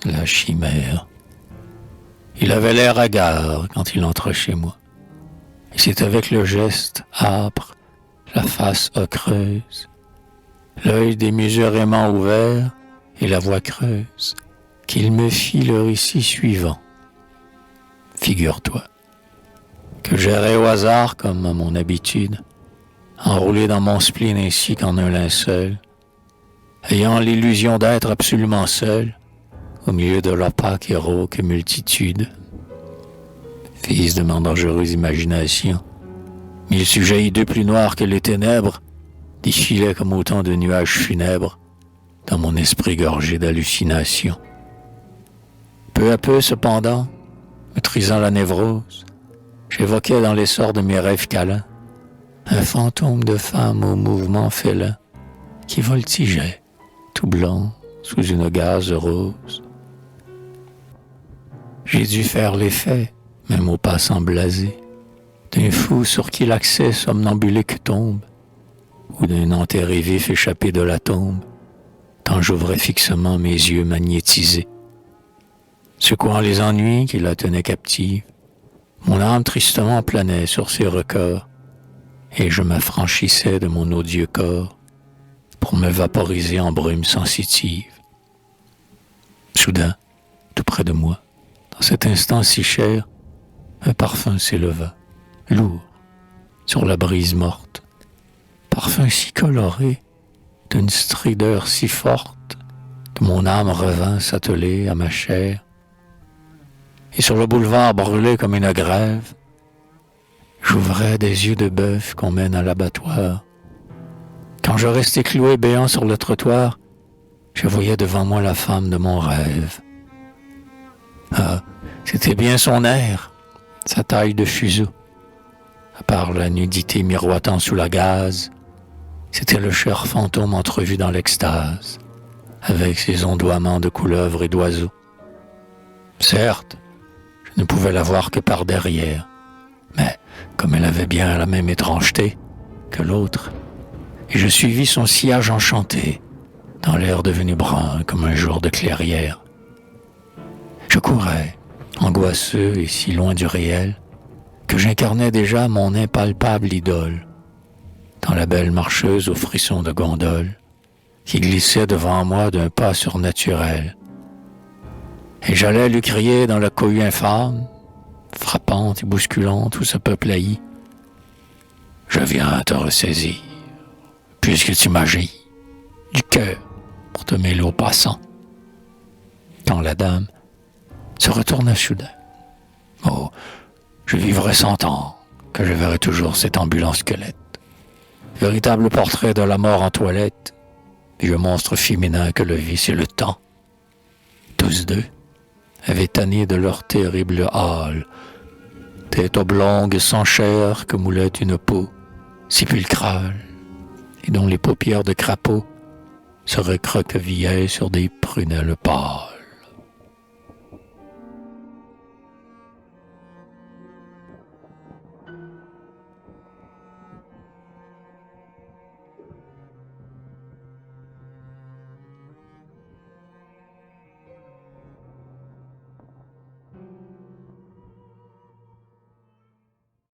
la chimère. Il avait l'air hagard quand il entra chez moi. Et c'est avec le geste âpre, la face ocreuse, l'œil démesurément ouvert et la voix creuse, qu'il me fit le récit suivant. Figure-toi que j'errais au hasard comme à mon habitude, enroulé dans mon spleen ainsi qu'en un linceul, ayant l'illusion d'être absolument seul, au milieu de l'opaque et rauque multitude. Fils de ma dangereuse imagination, mille sujets hideux plus noirs que les ténèbres défilaient comme autant de nuages funèbres dans mon esprit gorgé d'hallucinations. Peu à peu, cependant, maîtrisant la névrose, j'évoquais dans l'essor de mes rêves câlins un fantôme de femme au mouvement félin qui voltigeait, tout blanc, sous une gaze rose. J'ai dû faire l'effet, même au passant blasé, d'un fou sur qui l'accès somnambulique tombe, ou d'un enterré vif échappé de la tombe, tant j'ouvrais fixement mes yeux magnétisés. Secouant les ennuis qui la tenaient captive, mon âme tristement planait sur ses records, et je m'affranchissais de mon odieux corps pour me vaporiser en brume sensitive. Soudain, tout près de moi, dans cet instant si cher, un parfum s'éleva, lourd, sur la brise morte. Parfum si coloré, d'une strideur si forte, que mon âme revint s'atteler à ma chair. Et sur le boulevard brûlé comme une grève, j'ouvrais des yeux de bœuf qu'on mène à l'abattoir. Quand je restais cloué béant sur le trottoir, je voyais devant moi la femme de mon rêve. Ah, c'était bien son air, sa taille de fuseau. À part la nudité miroitant sous la gaze, c'était le cher fantôme entrevu dans l'extase, avec ses ondoiements de couleuvres et d'oiseaux. Certes, je ne pouvais la voir que par derrière, mais comme elle avait bien la même étrangeté que l'autre, et je suivis son sillage enchanté, dans l'air devenu brun comme un jour de clairière. Je courais, angoisseux et si loin du réel, que j'incarnais déjà mon impalpable idole, dans la belle marcheuse aux frissons de gondole, qui glissait devant moi d'un pas surnaturel. Et j'allais lui crier dans la cohue infâme, frappante et bousculante où ce peuple haï, « Je viens te ressaisir, puisque tu m'agis du cœur pour te mêler aux passants. » Quand la dame se retourna soudain. Oh, je vivrai 100 ans que je verrai toujours cet ambulant squelette, véritable portrait de la mort en toilette, vieux monstre féminin que le vice et le temps, tous deux, avaient tanné de leur terrible hâle, tête oblongue sans chair que moulait une peau sépulcrale, et dont les paupières de crapaud se recroquevillaient sur des prunelles pâles.